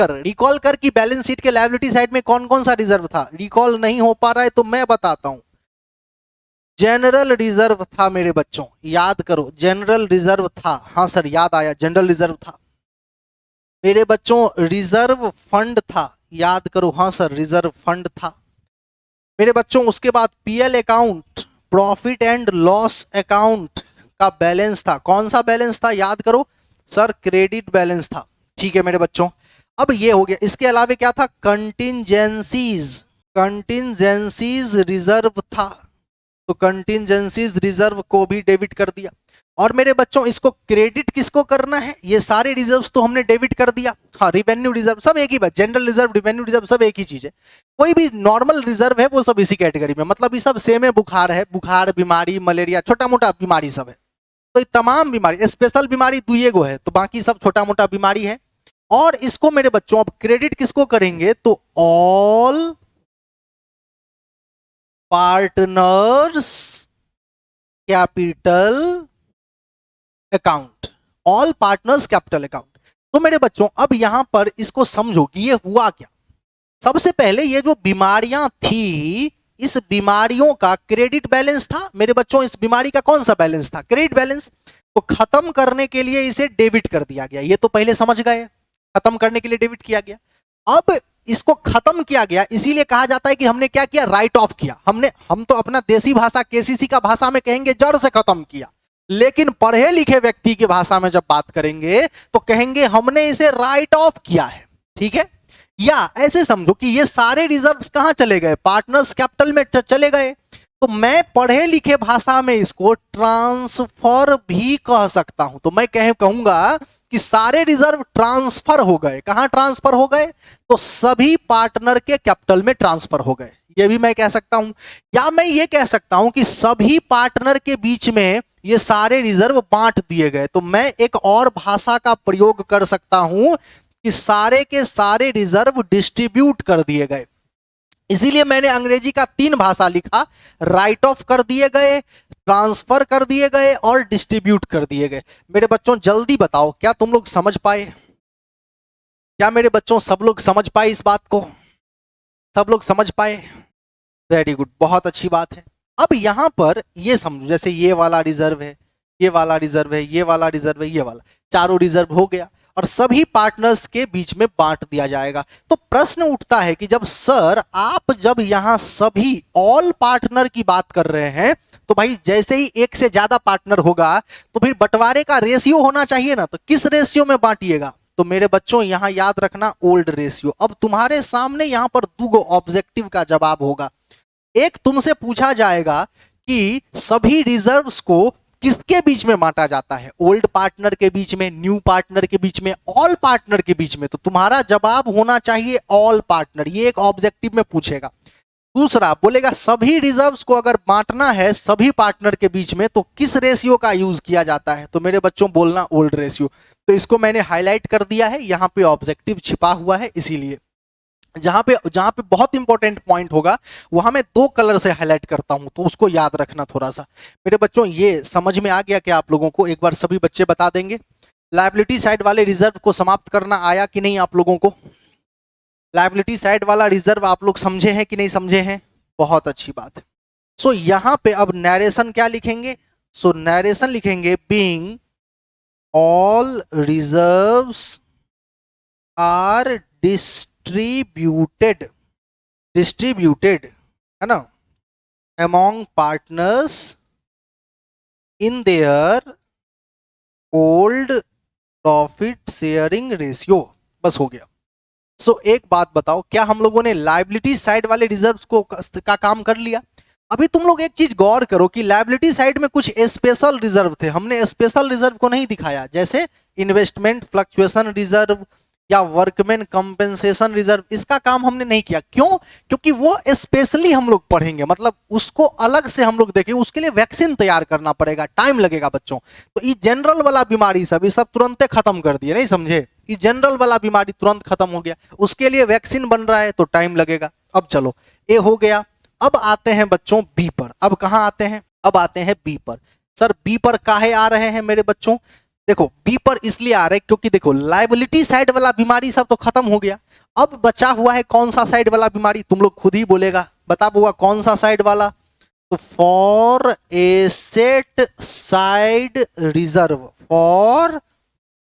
कर कि बैलेंस शीट के लायबिलिटी साइड में कौन कौन सा रिजर्व था। रिकॉल नहीं हो पा रहा है तो मैं बताता हूं। जनरल रिजर्व था मेरे बच्चों, याद करो जनरल रिजर्व था। हाँ सर याद आया, जनरल रिजर्व था। मेरे बच्चों रिजर्व फंड था, याद करो। हाँ सर रिजर्व फंड था मेरे बच्चों। उसके बाद PL account, profit and loss account का बैलेंस था। कौन सा बैलेंस था? याद करो सर, क्रेडिट बैलेंस था। ठीक है मेरे बच्चों, अब ये हो गया। इसके अलावा क्या था? कंटिंजेंसीज, कंटिंजेंसीज रिजर्व था। तो कंटिंजेंसीज रिजर्व को भी डेबिट कर दिया। और मेरे बच्चों इसको क्रेडिट किसको करना है, ये सारे रिजर्व्स तो हमने डेबिट कर दिया। हाँ, रिवेन्यू रिजर्व सब एक ही बात, जनरल रिजर्व रिवेन्यू रिजर्व सब एक ही चीज है। कोई भी नॉर्मल रिजर्व है वो सब इसी कैटेगरी में, मतलब ये सब सेम है। बुखार है, बुखार बीमारी मलेरिया छोटा मोटा बीमारी सब है, तो ये तमाम बीमारी, स्पेशल बीमारी दुइये गो है, तो बाकी सब छोटा मोटा बीमारी है। और इसको मेरे बच्चों अब क्रेडिट किसको करेंगे, तो all partners capital account, all partners capital account. तो मेरे बच्चों अब यहां पर इसको समझो कि ये हुआ क्या। सबसे पहले ये जो बीमारियां थी, इस बीमारियों का क्रेडिट बैलेंस था मेरे बच्चों। इस बीमारी का कौन सा बैलेंस था, क्रेडिट बैलेंस। तो खत्म करने के लिए इसे डेबिट कर दिया गया, ये तो पहले समझ गए, खत्म करने के लिए डेबिट किया गया। अब इसको खत्म किया गया, इसीलिए कहा जाता है कि हमने क्या किया, राइट ऑफ किया। हम तो अपना देसी भाषा केसीसी का भाषा में कहेंगे जड़ से खत्म किया, लेकिन पढ़े लिखे व्यक्ति की भाषा में जब बात करेंगे तो कहेंगे हमने इसे राइट ऑफ किया है। ठीक है, या ऐसे समझो कि ये सारे रिजर्व्स कहां चले गए, पार्टनर्स कैपिटल में चले गए। तो मैं पढ़े लिखे भाषा में इसको ट्रांसफर भी कह सकता हूं। तो मैं कहूंगा कि सारे रिजर्व ट्रांसफर हो गए। कहां ट्रांसफर हो गए, तो सभी पार्टनर के कैपिटल में ट्रांसफर हो गए, ये भी मैं कह सकता हूं। या मैं ये कह सकता हूं कि सभी पार्टनर के बीच में ये सारे रिजर्व बांट दिए गए। तो मैं एक और भाषा का प्रयोग कर सकता हूं कि सारे के सारे रिजर्व डिस्ट्रीब्यूट कर दिए गए। इसीलिए मैंने अंग्रेजी का 3 भाषा लिखा, राइट ऑफ कर दिए गए, ट्रांसफर कर दिए गए और डिस्ट्रीब्यूट कर दिए गए। मेरे बच्चों जल्दी बताओ, क्या तुम लोग समझ पाए, क्या मेरे बच्चों सब लोग समझ पाए इस बात को, सब लोग समझ पाए, वेरी गुड, बहुत अच्छी बात है। अब यहां पर ये समझो, जैसे ये वाला रिजर्व है, ये वाला रिजर्व है, ये वाला रिजर्व है, ये वाला, चारों रिजर्व हो गया और सभी पार्टनर्स के बीच में बांट दिया जाएगा। तो प्रश्न उठता है कि जब सर आप जब यहां सभी ऑल पार्टनर की बात कर रहे हैं, तो भाई जैसे ही एक से ज्यादा पार्टनर होगा तो फिर बंटवारे का रेशियो होना चाहिए ना, तो किस रेशियो में बांटिएगा, तो मेरे बच्चों यहां याद रखना ओल्ड रेशियो। अब तुम्हारे सामने यहां पर 2 ऑब्जेक्टिव का जवाब होगा। एक तुमसे पूछा जाएगा कि सभी रिजर्व्स को किसके बीच में बांटा जाता है, ओल्ड पार्टनर के बीच में, न्यू पार्टनर के बीच में, ऑल पार्टनर के बीच में। तो तुम्हारा जवाब होना चाहिए ऑल पार्टनर, ये एक ऑब्जेक्टिव में पूछेगा। दूसरा बोलेगा सभी रिजर्व्स को अगर बांटना है सभी पार्टनर के बीच में तो किस रेशियो का यूज किया जाता है, तो मेरे बच्चों बोलना ओल्ड रेशियो। तो इसको मैंने हाईलाइट कर दिया है, यहां पे ऑब्जेक्टिव छिपा हुआ है, इसीलिए जहां पे बहुत इंपॉर्टेंट पॉइंट होगा वहां मैं 2 कलर से हाईलाइट करता हूं, तो उसको याद रखना थोड़ा सा। मेरे बच्चों ये समझ में आ गया क्या आप लोगों को, एक बार सभी बच्चे बता देंगे। लायबिलिटी साइड वाले रिजर्व को समाप्त करना आया कि नहीं आप लोगों को, लायबिलिटी साइड वाला रिजर्व आप लोग समझे हैं कि नहीं समझे हैं, बहुत अच्छी बात है। सो यहां पे अब नैरेशन क्या लिखेंगे, सो नैरेशन लिखेंगे being all reserves are distributed है ना, among partners in their old profit sharing ratio, बस हो गया। सो एक बात बताओ, क्या हम लोगों ने लायबिलिटी साइड वाले रिजर्व्स को का काम कर लिया। अभी तुम लोग एक चीज गौर करो कि लायबिलिटी साइड में कुछ स्पेशल रिजर्व थे, हमने स्पेशल रिजर्व को नहीं दिखाया, जैसे इन्वेस्टमेंट फ्लक्चुएशन रिजर्व या वर्कमैन कंपेंसेशन रिजर्व, इसका काम हमने नहीं किया। क्यों, क्योंकि वो स्पेशली हम लोग पढ़ेंगे, मतलब उसको अलग से हम लोग देखेंगे, उसके लिए वैक्सीन तैयार करना पड़ेगा, टाइम लगेगा बच्चों। तो ये जनरल वाला बीमारी सब ये सब तुरंत खत्म कर दिए, नहीं समझे, ये जनरल वाला बीमारी तुरंत खत्म हो गया, उसके लिए वैक्सीन बन रहा है तो टाइम लगेगा। अब चलो ए हो गया, अब आते हैं बच्चों बी पर। अब कहां आते हैं, अब आते हैं बी पर। सर बी पर काहे आ रहे हैं मेरे बच्चों, देखो बी पर इसलिए आ रहे हैं क्योंकि देखो लायबिलिटी साइड वाला बीमारी सब तो खत्म हो गया, अब बचा हुआ है कौन सा साइड वाला बीमारी, तुम लोग खुद ही बोलेगा, बता बुआ कौन सा साइड वाला, तो for asset side reserve, for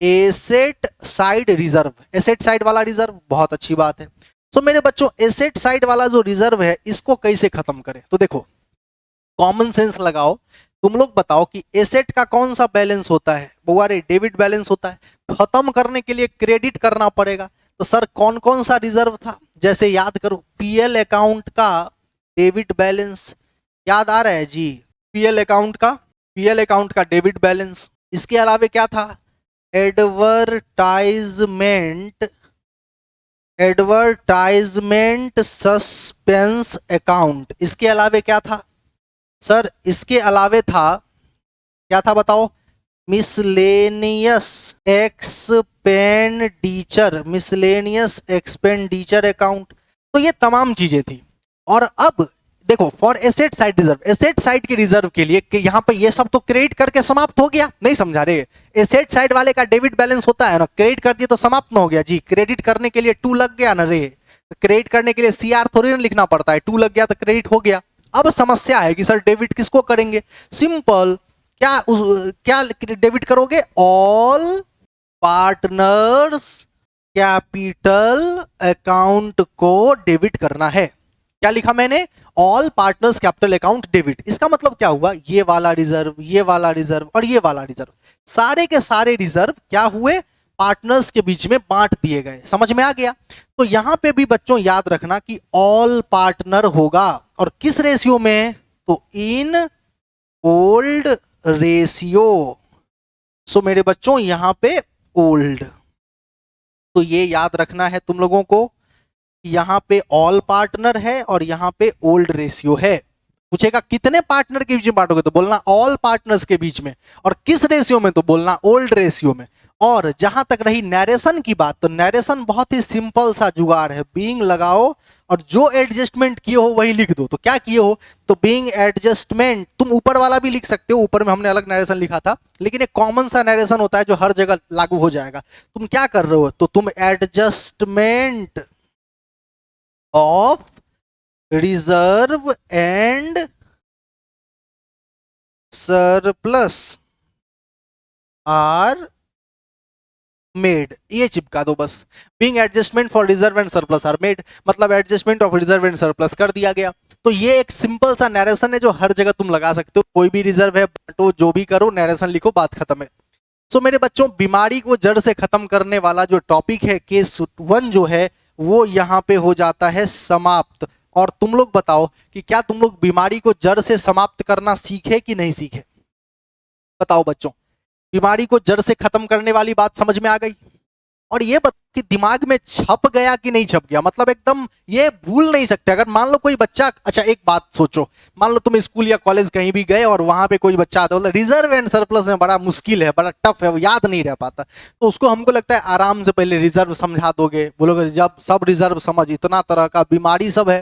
asset side reserve, asset side वाला रिजर्व, बहुत अच्छी बात है। तो मेरे बच्चों एसेट साइड वाला जो रिजर्व है इसको कैसे खत्म करें, तो देखो कॉमन सेंस लगाओ, तुम लोग बताओ कि एसेट का कौन सा बैलेंस होता है, बुआ रे डेबिट बैलेंस होता है, खत्म करने के लिए क्रेडिट करना पड़ेगा। तो सर कौन कौन सा रिजर्व था, जैसे याद करो पीएल अकाउंट का डेबिट बैलेंस याद आ रहा है जी, पीएल अकाउंट का पीएल अकाउंट का डेबिट बैलेंस। इसके अलावा क्या था, एडवर्टाइजमेंट सस्पेंस अकाउंट। इसके अलावा क्या था सर, इसके अलावा था, क्या था बताओ, मिसलेनियस एक्सपेंडिचर अकाउंट। तो ये तमाम चीजें थी। और अब देखो, for asset side reserve, asset side के रिजर्व के लिए कि यहाँ पे ये सब तो क्रेडिट करके समाप्त हो गया, नहीं समझा रहे। एसेट साइड वाले का डेबिट बैलेंस होता है ना, क्रेडिट कर दिया तो समाप्त ना हो गया जी, क्रेडिट करने के लिए 2 लग गया ना रे, क्रेडिट करने के लिए सीआर थोड़ी ना लिखना पड़ता है, 2 लग गया तो क्रेडिट हो गया। अब समस्या है कि सर डेबिट किसको करेंगे, सिंपल, क्या डेबिट करोगे, ऑल पार्टनर्स कैपिटल अकाउंट को डेबिट करना है। क्या लिखा मैंने, all partners capital account debit. इसका मतलब क्या हुआ, ये वाला रिजर्व, ये वाला रिजर्व और ये वाला रिजर्व, सारे के सारे रिजर्व क्या हुए, पार्टनर्स के बीच में बांट दिए गए। समझ में आ गया। तो यहां पे भी बच्चों याद रखना कि ऑल पार्टनर होगा, और किस रेशियो में, तो इन ओल्ड रेशियो। सो मेरे बच्चों यहां पे ओल्ड, तो ये याद रखना है तुम लोगों को, यहां पे ऑल पार्टनर है और यहां पे ओल्ड रेशियो है। पूछेगा कितने पार्टनर के बीच में बांटोगे, तो बोलना ऑल पार्टनर्स के बीच में, और किस रेशियो में, तो बोलना ओल्ड रेशियो में। और जहां तक रही नैरेशन की बात, तो नैरेशन बहुत ही सिंपल सा जुगाड़ है, बीइंग लगाओ और जो एडजस्टमेंट किए हो वही लिख दो। तो क्या किए हो, तो बीइंग एडजस्टमेंट, तुम ऊपर वाला भी लिख सकते हो, ऊपर में हमने अलग नैरेशन लिखा था, लेकिन एक कॉमन सा नैरेशन होता है जो हर जगह लागू हो जाएगा। तुम क्या कर रहे हो, तो तुम adjustment of reserve and surplus are made, ये चिपका दो बस। Being adjustment for reserve and surplus are made, मतलब adjustment of reserve and surplus कर दिया गया। तो ये एक सिंपल सा नैरेशन है जो हर जगह तुम लगा सकते हो, कोई भी रिजर्व है बांटो, जो भी करो, नैरेशन लिखो, बात खत्म है। सो मेरे बच्चों, बीमारी को जड़ से खत्म करने वाला जो टॉपिक है केस 1 जो है वो यहां पे हो जाता है समाप्त। और तुम लोग बताओ कि क्या तुम लोग बीमारी को जड़ से समाप्त करना सीखे कि नहीं सीखे, बताओ बच्चों। बीमारी को जड़ से खत्म करने वाली बात समझ में आ गई। और ये बताओ कि दिमाग में छप गया कि नहीं छप गया, मतलब एकदम ये भूल नहीं सकते। अगर मान लो कोई बच्चा, अच्छा एक बात सोचो, मान लो तुम स्कूल या कॉलेज कहीं भी गए और वहां पे कोई बच्चा आता है, रिजर्व एंड सरप्लस में बड़ा मुश्किल है, बड़ा टफ है, वो याद नहीं रह पाता, तो उसको हमको लगता है आराम से पहले रिजर्व समझा दोगे, बोलोगे जब सब रिजर्व समझ, इतना तरह का बीमारी सब है,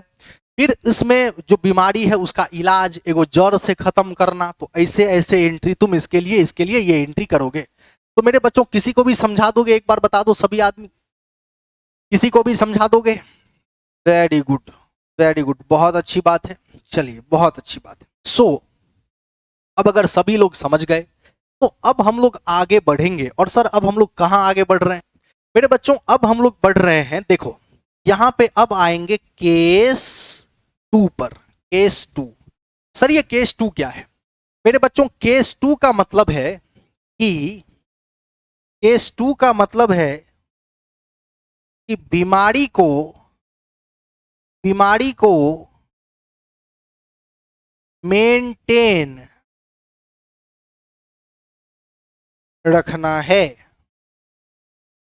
फिर इसमें जो बीमारी है उसका इलाज एगो जड़ से खत्म करना, तो ऐसे ऐसे एंट्री तुम इसके लिए ये एंट्री करोगे। तो मेरे बच्चों किसी को भी समझा दोगे, एक बार बता दो सभी आदमी, किसी को भी समझा दोगे, वेरी गुड, वेरी गुड, बहुत अच्छी बात है, चलिए बहुत अच्छी बात है। सो अब अगर सभी लोग समझ गए तो अब हम लोग आगे बढ़ेंगे। और सर अब हम लोग कहां आगे बढ़ रहे हैं मेरे बच्चों, अब हम लोग बढ़ रहे हैं, देखो यहां पे अब आएंगे केस 2 पर। केस 2, सर ये केस 2 क्या है मेरे बच्चों, केस 2 का मतलब है कि केस 2 का मतलब है कि बीमारी को मेंटेन रखना है,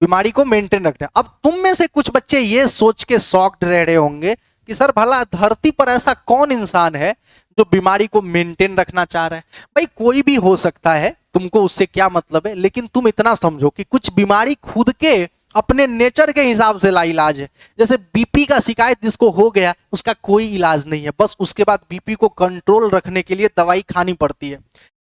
बीमारी को मेंटेन रखना है। अब तुम में से कुछ बच्चे ये सोच के शॉक्ड रह रहे होंगे कि सर भला धरती पर ऐसा कौन इंसान है जो बीमारी को मेंटेन रखना चाह रहा है। भाई कोई भी हो सकता है, तुमको उससे क्या मतलब है, लेकिन तुम इतना समझो कि कुछ बीमारी खुद के अपने नेचर के हिसाब से लाइलाज है। जैसे बीपी का शिकायत जिसको हो गया उसका कोई इलाज नहीं है, बस उसके बाद बीपी को कंट्रोल रखने के लिए दवाई खानी पड़ती है।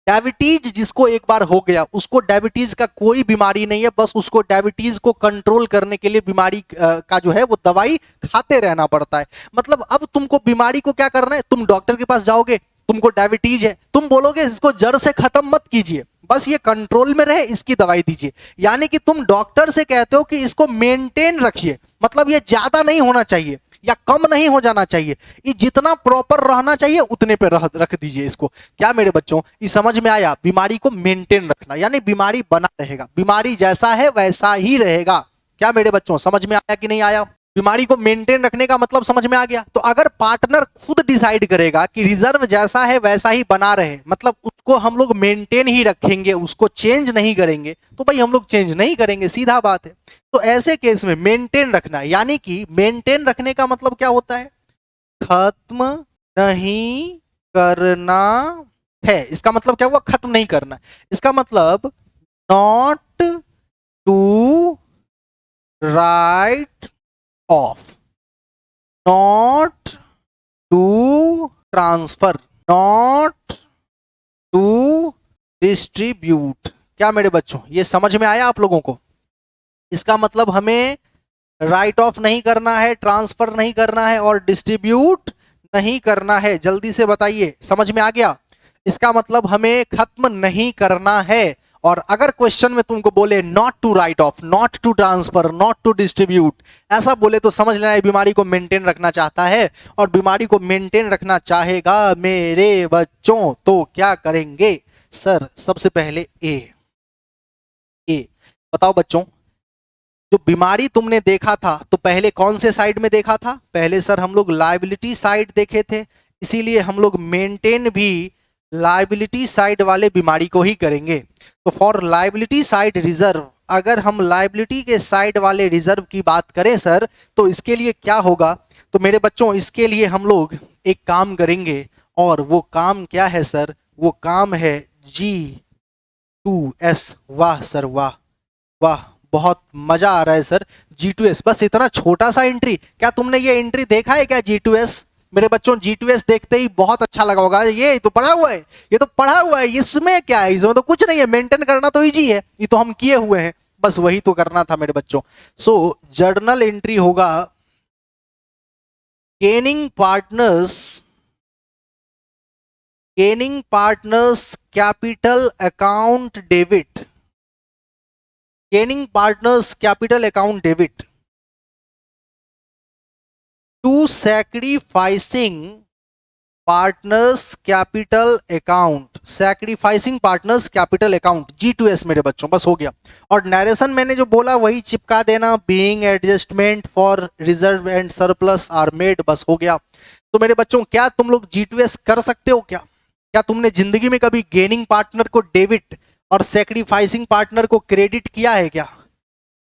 डायबिटीज जिसको एक बार हो गया उसको डायबिटीज का कोई बीमारी नहीं है, बस उसको डायबिटीज को कंट्रोल करने के लिए बीमारी का जो है वो दवाई खाते रहना पड़ता है। मतलब अब तुमको बीमारी को क्या करना है, तुम डॉक्टर के पास जाओगे, तुमको डायबिटीज है, तुम बोलोगे इसको जड़ से खत्म मत कीजिए, बस ये कंट्रोल में रहे, इसकी दवाई दीजिए। यानी कि तुम डॉक्टर से कहते हो कि इसको मेंटेन रखिए, मतलब ये ज्यादा नहीं होना चाहिए या कम नहीं हो जाना चाहिए, ये जितना प्रॉपर रहना चाहिए उतने पे रख दीजिए इसको। क्या मेरे बच्चों ये समझ में आया, बीमारी को मेंटेन रखना यानी बीमारी बना रहेगा, बीमारी जैसा है वैसा ही रहेगा। क्या मेरे बच्चों समझ में आया कि नहीं आया। बीमारी को मेंटेन रखने का मतलब समझ में आ गया। तो अगर पार्टनर खुद डिसाइड करेगा कि रिजर्व जैसा है वैसा ही बना रहे, मतलब उसको हम लोग मेंटेन ही रखेंगे, उसको चेंज नहीं करेंगे, तो भाई हम लोग चेंज नहीं करेंगे, सीधा बात है। तो ऐसे केस में मेंटेन रखना, यानी कि मेंटेन रखने का मतलब क्या होता है, खत्म नहीं करना है। इसका मतलब क्या हुआ, खत्म नहीं करना। इसका मतलब not to write off, not to transfer, not to distribute. क्या मेरे बच्चों ये समझ में आया आप लोगों को? इसका मतलब हमें राइट ऑफ नहीं करना है, ट्रांसफर नहीं करना है और डिस्ट्रीब्यूट नहीं करना है। जल्दी से बताइए, समझ में आ गया? इसका मतलब हमें खत्म नहीं करना है। और अगर क्वेश्चन में तुमको बोले not to write off, not to transfer, not to distribute, ऐसा बोले तो समझ लेना बीमारी को मेंटेन रखना चाहता है। और बीमारी को मेंटेन रखना चाहेगा मेरे बच्चों तो क्या करेंगे सर? सबसे पहले ए बताओ बच्चों, जो बीमारी तुमने देखा था तो पहले कौन से साइड में देखा था? पहले सर हम लोग लायबिलिटी साइड देखे थे, इसीलिए हम लोग मेंटेन भी लायबिलिटी साइड वाले बीमारी को ही करेंगे। तो फॉर लायबिलिटी साइड रिजर्व, अगर हम लायबिलिटी के साइड वाले रिजर्व की बात करें सर, तो इसके लिए क्या होगा? तो मेरे बच्चों इसके लिए हम लोग एक काम करेंगे, और वो काम क्या है सर? वो काम है G2S। वाह सर वाह, वाह बहुत मजा आ रहा है सर। G2S, बस इतना छोटा सा एंट्री, क्या तुमने ये एंट्री देखा है क्या G2S? मेरे बच्चों G2S देखते ही बहुत अच्छा लगा होगा, ये तो पढ़ा हुआ है, ये तो पढ़ा हुआ है, इसमें क्या है, इसमें तो कुछ नहीं है, मेंटेन करना तो इजी है, ये तो हम किए हुए हैं, बस वही तो करना था मेरे बच्चों। सो जर्नल एंट्री होगा gaining partners capital account debit, gaining partners capital account debit to sacrificing partners capital account, sacrificing partners capital account, G2S मेरे बच्चों, बस हो गया। और नरेशन मैंने जो बोला वही चिपका देना, being adjustment for reserve and surplus are made, बस हो गया। तो मेरे बच्चों क्या तुम लोग G2S कर सकते हो क्या? क्या तुमने जिंदगी में कभी गेनिंग पार्टनर को डेबिट और सैक्रिफाइसिंग पार्टनर को क्रेडिट किया है क्या?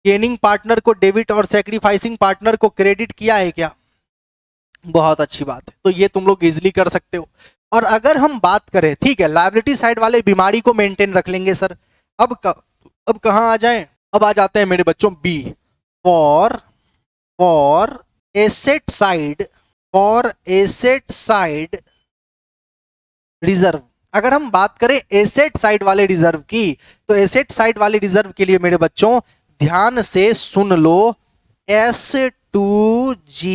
गेनिंग पार्टनर को डेबिट और सैक्रिफाइसिंग पार्टनर को क्रेडिट किया है क्या? बहुत अच्छी बात है, तो ये तुम लोग इजिली कर सकते हो। और अगर हम बात करें, ठीक है, लायबिलिटी साइड वाले बीमारी को मेंटेन रख लेंगे सर। अब कहां आ जाएं? अब आ जाते हैं मेरे बच्चों B, for asset side reserve. अगर हम बात करें एसेट साइड वाले रिजर्व की, तो एसेट साइड वाले रिजर्व के लिए मेरे बच्चों ध्यान से सुन लो, S2G,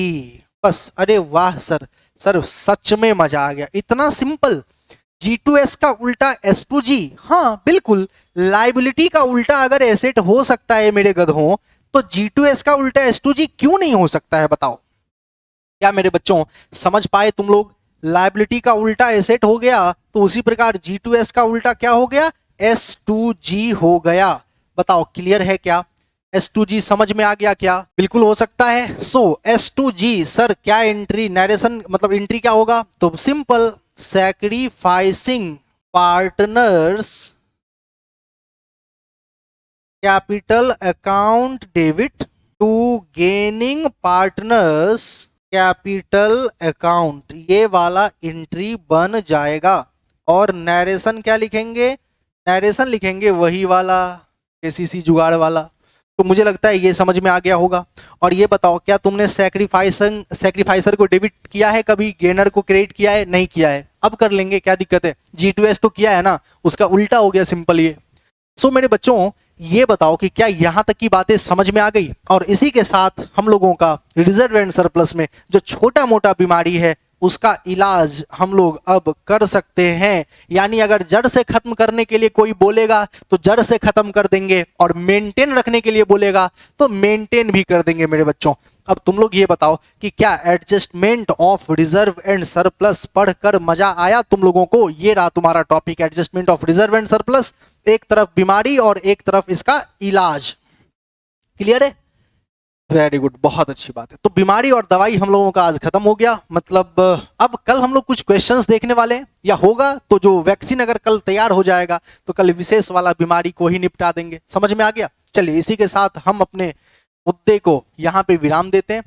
बस। अरे वाह सर, सर सच में मजा आ गया, इतना सिंपल। G2S का उल्टा S2G, हाँ बिल्कुल, लाइबिलिटी का उल्टा अगर एसेट हो सकता है मेरे गधों, तो G2S का उल्टा S2G क्यों नहीं हो सकता है, बताओ। क्या मेरे बच्चों समझ पाए तुम लोग? लाइबिलिटी का उल्टा एसेट हो गया, तो उसी प्रकार G2S का उल्टा क्या हो गया? S2G हो गया। बताओ क्लियर है क्या? S2G समझ में आ गया क्या? बिल्कुल हो सकता है। सो S2G सर क्या एंट्री, नरेशन मतलब एंट्री क्या होगा? तो simple, sacrificing partners capital account debit to gaining partners capital account, ये वाला एंट्री बन जाएगा। और नरेशन क्या लिखेंगे? नरेशन लिखेंगे वही वाला, केसीसी जुगाड़ वाला। तो मुझे लगता है ये समझ में आ गया होगा। और ये बताओ, क्या तुमने सैक्रिफाइसर को डेबिट किया है कभी, गेनर को क्रेडिट किया है? नहीं किया है, अब कर लेंगे, क्या दिक्कत है? G2S तो किया है ना, उसका उल्टा हो गया, सिंपल ये। सो मेरे बच्चों ये बताओ कि क्या यहां तक की बातें समझ में आ गई? और इसी के साथ हम लोगों का रिजर्व एंड सरप्लस में जो छोटा मोटा बीमारी है उसका इलाज हम लोग अब कर सकते हैं। यानी अगर जड़ से खत्म करने के लिए कोई बोलेगा तो जड़ से खत्म कर देंगे, और मेंटेन रखने के लिए बोलेगा तो मेंटेन भी कर देंगे मेरे बच्चों। अब तुम लोग ये बताओ कि क्या adjustment of reserve and surplus पढ़कर मजा आया तुम लोगों को? ये रहा तुम्हारा topic, adjustment of reserve and surplus. एक तरफ बीमारी और एक तरफ इसका इलाज। क्लियर है? वेरी गुड, बहुत अच्छी बात है। तो बीमारी और दवाई हम लोगों का आज खत्म हो गया। मतलब अब कल हम लोग कुछ क्वेश्चंस देखने वाले हैं, या होगा तो जो वैक्सीन अगर कल तैयार हो जाएगा तो कल विशेष वाला बीमारी को ही निपटा देंगे। समझ में आ गया? चलिए इसी के साथ हम अपने मुद्दे को यहाँ पे विराम देते हैं।